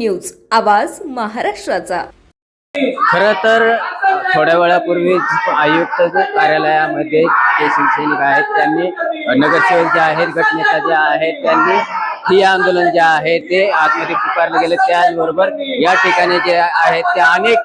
News, आवाज महाराष्ट्राचा। खरं तर थोड्या वेळापूर्वी आयुक्त कार्यालयामध्ये जे शिवसैनिक आहेत त्यांनी नगरसेवक जे आहेत, गटनेता जे आहेत, त्यांनी ठिय्या आंदोलन जे आहे ते आतमध्ये पुकारले गेले। त्याचबरोबर या ठिकाणी जे आहेत ते अनेक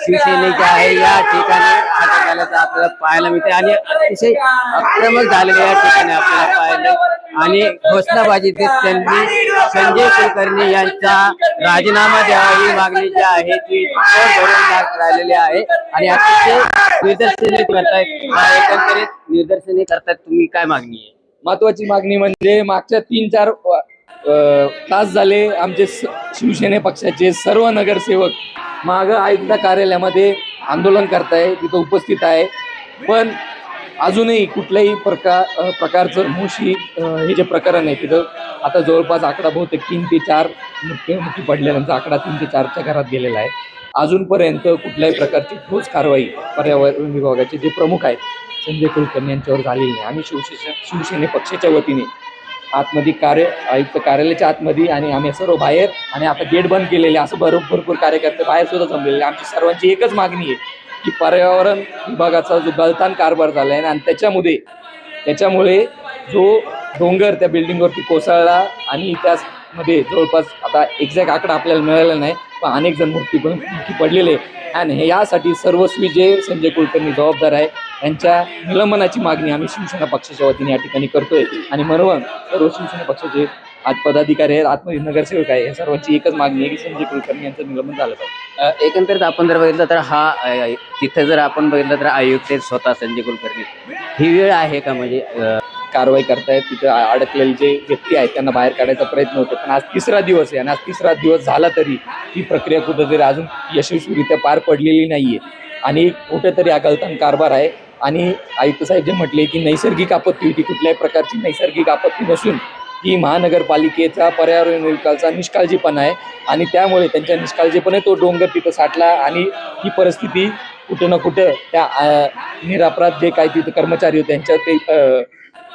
शिवसैनिक जे आहे या ठिकाणी अटक झाल्याचं आपल्याला पाहायला मिळते आणि अतिशय आक्रमक झालेले या ठिकाणी आपल्याला पाहायला आणि घोषणाबाजी देत त्यांनी संजय कुलकर्णी यांचा राजीनामा द्यावा ही मागणी जी आहे ती राहिलेली आहे आणि अतिशय निदर्शने करतायत। एकंदरीत निदर्शने करतायत, तुम्ही काय मागणी आहे? महत्वाची मागणी म्हणजे मागच्या 3-4 तास झाले आमचे शिवसेने पक्षाचे सर्व नगरसेवक माग आयुक्त कार्यालयामध्ये आंदोलन करताय, तिथं उपस्थित आहे, पण अजूनही कुठल्याही प्रकारचं मोशी हे जे प्रकरण आहे तिथं आता जवळपास आकडा बहुतेक 3 ते 4 मृत्युमुखी पडलेल्यांचा आकडा 3 ते 4च्या घरात गेलेला आहे। अजूनपर्यंत कुठल्याही प्रकारची ठोस कारवाई पर्यावरण विभागाचे जे प्रमुख आहेत संजय कुलकर्णी यांच्यावर झालेली नाही। आम्ही शिवसेने पक्षाच्या वतीने आतमध्ये आयुक्त कार्यालयाच्या आतमध्ये आणि आम्ही सर्व बाहेर आणि आता गेट बंद केलेले असं भरपूर कार्यकर्ते बाहेर सुद्धा जमलेले। आमची सर्वांची एकच मागणी आहे की पर्यावरण विभागाचा जो गलतान कारभार झाला आहे आणि त्याच्यामुळे जो डोंगर त्या बिल्डिंगवरती कोसळला आणि त्यामध्ये जवळपास आता एक्झॅक्ट आकडा आपल्याला मिळाला नाही, पण अनेक जण मृत्यू पडलेले आणि यासाठी सर्वस्वी जे संजय कुलकर्णी जबाबदार आहे यांच्या निलंबनाची मागणी आम्ही शिवसेना पक्षाच्या वतीने या ठिकाणी करतोय। आणि म्हणून सर्व शिवसेना पक्षाचे आज पदाधिकारी आहेत, आतमध्ये नगरसेवक आहे, या सर्वांची एकच मागणी आहे की संजय कुलकर्णी यांचं निलंबन झालं पाहिजे। एकंदरीत आपण जर बघितलं तर तिथे जर आपण बघितलं तर आयुक्त स्वतः संजय कुलकर्णी, ही वेळ आहे का म्हणजे कारवाई करतायत? तिथं अडकलेले जे व्यक्ती आहेत त्यांना बाहेर काढायचा प्रयत्न होतो, पण आज 3रा दिवस आहे आणि आज 3रा दिवस झाला तरी ही प्रक्रिया कुठेतरी अजून यशस्वीरित्या पार पडलेली नाहीये आणि कुठेतरी हा गलतान कारभार आहे। आणि आयुक्त साहेब जे म्हटले की नैसर्गिक आपत्ती होती, कुठल्याही प्रकारची नैसर्गिक आपत्ती नसून ही महानगरपालिकेचा पर्यावरण विभागाचा निष्काळजीपणा आहे आणि त्यामुळे त्यांच्या निष्काळजीपणे तो डोंगर तिथं साठला आणि ही परिस्थिती कुठं ना कुठं त्या निरपराध जे काही तिथं कर्मचारी होते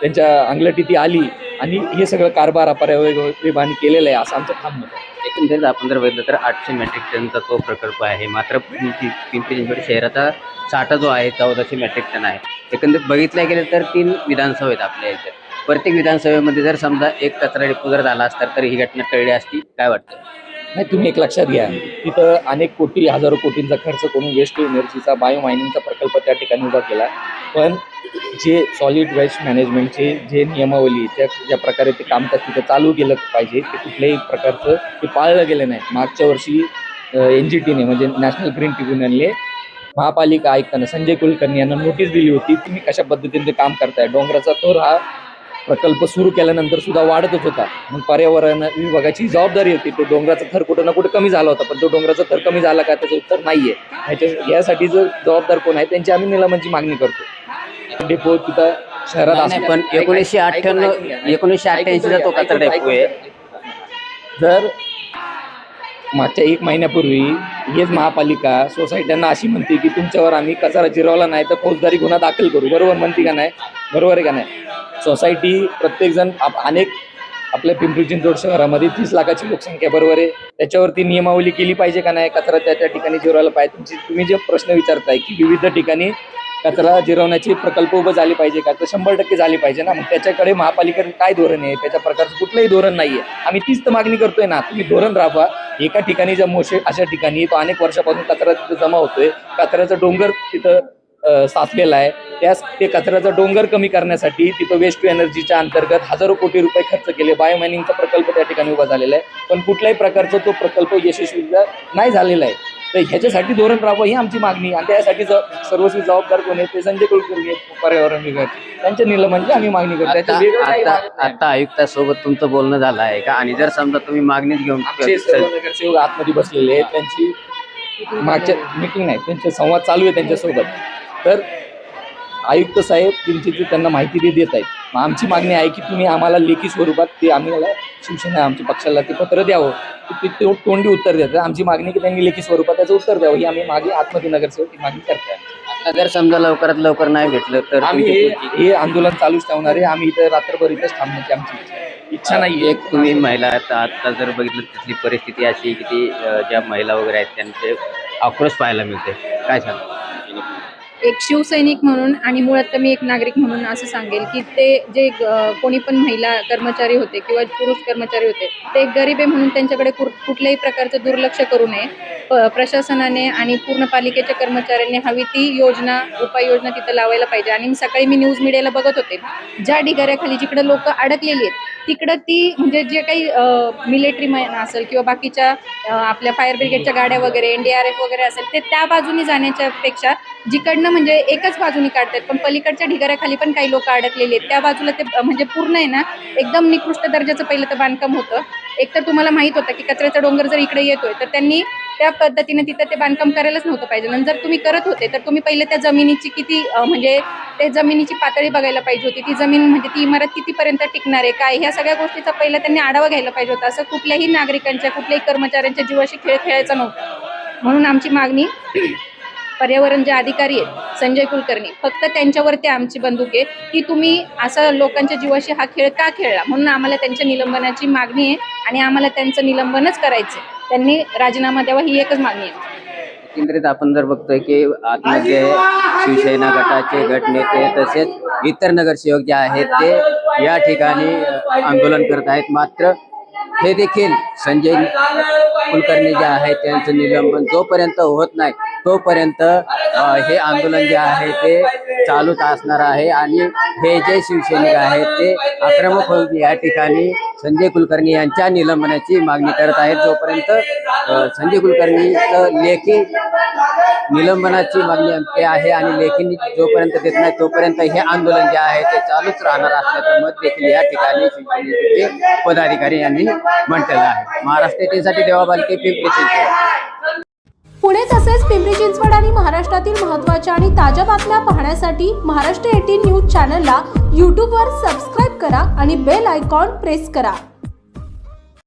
त्यांच्या अंगलटी ती आली आणि हे सगळं कारभार पर्यावरण विभागाने केलेलं आहे असं आमचं ठाम मत आहे। एकंदरीत आपण जर बघितलं तर 800 मेट्रिक टनचा तो प्रकल्प आहे, मात्र पिंपरी चिंचवड शहराचा साठा जो आहे 1400 मेट्रिक टन आहे। एकंदरीत बघितलं गेलं तर 3 विधानसभा आहेत आपल्या इथे, प्रत्येक विधानसभेमध्ये जर समजा एक कचरा डिपो जर झाला असता तर ही घटना टळली असती, काय वाटतं? नाही, तुम्ही एक लक्षात घ्या, तिथं अनेक कोटी हजारो कोटींचा खर्च करून वेस्ट टू एनर्जीचा बायो मायनिंगचा प्रकल्प त्या ठिकाणी उभा केला, पण जे सॉलिड वेस्ट मॅनेजमेंटचे जे नियमावली ज्या प्रकारे ते कामकाज तिथं चालू केलं पाहिजे ते कुठल्याही प्रकारचं ते पाळलं गेलं नाही। मागच्या वर्षी NGTने म्हणजे नॅशनल ग्रीन ट्रिब्युनलने महापालिका आयुक्तांना संजय कुलकर्णी यांना नोटीस दिली होती, तुम्ही कशा पद्धतीने ते काम करताय। डोंगराचा थर हा प्रकल्प सुरू केल्यानंतर सुद्धा वाढतच होता, मग पर्यावरण विभागाची जबाबदारी होती, तो डोंगराचा थर कुठं ना कुठं कमी झाला होता, पण तो डोंगराचा थर कमी झाला का त्याचं उत्तर नाहीये। यासाठी जो जबाबदार कोण आहे त्यांची आम्ही निलंबनाची मागणी करतो। डेपो तिथं शहरात पण 1988चा तो कचरा डेपो आहे। जर मागच्या 1 महिन्यापूर्वी हेच महापालिका सोसायट्यांना अशी म्हणते की तुमच्यावर आम्ही कचरा जिरवला नाही तर फौजदारी गुन्हा दाखल करू, बरोबर म्हणते का नाही? बरोबर आहे का नाही? सोसायटी प्रत्येकजण अनेक आपल्या पिंपरी चिंचवड शहरामध्ये 30 लाखाची लोकसंख्या, बरोबर आहे, त्याच्यावरती नियमावली केली पाहिजे का नाही? कचरा त्या ठिकाणी जिरवायला पाहिजे। तुम्ही जे प्रश्न विचारताय की विविध ठिकाणी कचरा जिरवण्याचे प्रकल्प उभं झाले पाहिजे का, तर 100% झाले पाहिजे ना। मग त्याच्याकडे महापालिकेकडे काय धोरण आहे? त्याच्या प्रकारचं कुठलंही धोरण नाहीये। आम्ही तीच तर मागणी करतोय ना, तुम्ही धोरण राबवा। एका ठिकाणी ज्या अशा ठिकाणी तो अनेक वर्षापासून कचरा तिथं जमा होतोय, कचऱ्याचा डोंगर तिथं साचलेला आहे, ते कचऱ्याचा डोंगर कमी करण्यासाठी तिथं वेस्ट टू एनर्जीच्या अंतर्गत हजारो कोटी रुपये खर्च केले, बायो मायनिंगचा प्रकल्प त्या ठिकाणी उभा झालेला आहे, पण कुठल्याही प्रकारचा तो प्रकल्प यशस्वी नाही झालेला आहे। तर ह्याच्यासाठी धोरण राहावं ही आमची मागणी आणि त्यासाठी सर्वस्वी जबाबदार कोण आहे? ते संजय कुलकर्णी पर्यावरण विभाग, त्यांच्या निलंबनाची आम्ही मागणी करतो। आता आयुक्तासोबत तुमचं बोलणं झालं आहे का? आणि जर समजा तुम्ही मागणीच घेऊन सर्व नगरसेवक आतमध्ये बसलेले आहेत, त्यांची मागच्या मीटिंग नाही, त्यांचे संवाद चालू आहे त्यांच्यासोबत, तर आयुक्त साहेब त्यांना माहिती देत आहेत। मग आमची मागणी आहे की तुम्ही आम्हाला लेखी स्वरूपात ते आम्हाला शिवसेना आमच्या पक्षाला ते पत्र द्यावं, ते तोंडी उत्तर देतात। आमची मागणी की त्यांनी लेखी स्वरूपात त्याचं उत्तर द्यावं ही आम्ही मागे आतमध्ये नगरसेवक ही मागणी करतोय। जर समजा लवकरात लवकर नाही भेटलं तर आम्ही तुमची पुढची- हे आंदोलन चालूच ठेवणार आहे. आम्ही इथं रात्रभर इथंच थांबण्याची आमची इच्छा नाही. एक तुम्ही महिला आता जर बघितलं तिथली परिस्थिती अशी आहे की ती ज्या महिला वगैरे आहेत त्यांचे आक्रोश पाहायला मिळते. काय सांगा? एक शिवसैनिक म्हणून आणि मुळात तर मी एक नागरिक म्हणून असं सांगेल की ते जे कोणी पण महिला कर्मचारी होते किंवा पुरुष कर्मचारी होते ते गरीब आहे म्हणून त्यांच्याकडे कुठल्याही प्रकारचं दुर्लक्ष करू नये. प्रशासनाने आणि पूर्ण पालिकेच्या कर्मचाऱ्यांनी हवी ती योजना उपाययोजना तिथं लावायला पाहिजे. आणि सकाळी मी न्यूज मीडियाला बघत होते ज्या ढिगाऱ्याखाली जिकडं लोक अडकलेली आहेत तिकडं ती म्हणजे जे काही मिलिटरी मॅन असेल किंवा बाकीच्या आपल्या फायर ब्रिगेडच्या गाड्या वगैरे NDRF वगैरे असेल ते त्या बाजूनी जाण्याच्या पेक्षा जिकडनं म्हणजे एकाच बाजूनी काढतात पण पलीकडच्या ढिगाऱ्याखाली पण काही लोक अडकलेले आहेत त्या बाजूला ते म्हणजे पूर्ण आहे ना एकदम निकृष्ट दर्जाचं पहिलं तर बांधकाम होतं. एकतर तुम्हाला माहित होतं की कचऱ्याचा डोंगर जर इकडे येतोय तर त्यांनी त्या पद्धतीने तिथं ते बांधकाम करायलाच नव्हतं पाहिजे. आणि जर तुम्ही करत होते तर तुम्ही पहिले त्या जमिनीची किती म्हणजे ते जमिनीची पातळी बघायला पाहिजे होती. ती जमीन म्हणजे ती इमारत कितीपर्यंत टिकणार आहे काय ह्या सगळ्या गोष्टीचा पहिला त्यांनी आढावा घ्यायला पाहिजे होता. असं कुठल्याही नागरिकांच्या कुठल्याही कर्मचाऱ्यांच्या जीवाशी खेळ खेळायचा नव्हता. म्हणून आमची मागणी पर्यावरण जे अधिकारी आहेत संजय कुलकर्णी फक्त त्यांच्यावरती आमची बंदूक आहे की तुम्ही असं लोकांच्या जीवाशी हा खेळ का खेळला. म्हणून आम्हाला त्यांच्या निलंबनाची मागणी आहे आणि आम्हाला त्यांचं निलंबनच करायचं. त्यांनी राजीनामा द्यावा ही एकच मागणी आहे. एकंदरीत आपण जर बघतोय की आतमध्ये शिवसेना गटाचे गटनेते तसेच इतर नगरसेवक जे आहेत ते या ठिकाणी आंदोलन करत आहेत. मात्र हे देखील संजय कुलकर्णी जे आहेत त्यांचं निलंबन जोपर्यंत होत नाही तोपर्यंत हे आंदोलन जे आहे ते चालूच असणार आहे. आणि हे जे शिवसैनिक आहेत ते आक्रमक होऊन या ठिकाणी संजय कुलकर्णी यांच्या निलंबनाची मागणी करत आहेत. जोपर्यंत संजय कुलकर्णीचं लेखी निलंबनाची मागणी आमची आहे आणि लेखी जोपर्यंत देत नाही तोपर्यंत हे आंदोलन जे आहे ते चालूच राहणार असल्याचं मत देखील या ठिकाणी शिवसेनेचे पदाधिकारी यांनी म्हटलेलं आहे. महाराष्ट्र साठी देवा बालके, पिंपरी चिंचवड. पुणे तसेच पिंपरी चिंचवड आणि महाराष्ट्रातील महत्त्वाच्या आणि ताज्या बातम्या पाहण्यासाठी महाराष्ट्र 18 न्यूज चॅनलला यूट्यूबवर सबस्क्राईब करा आणि बेल आयकॉन प्रेस करा.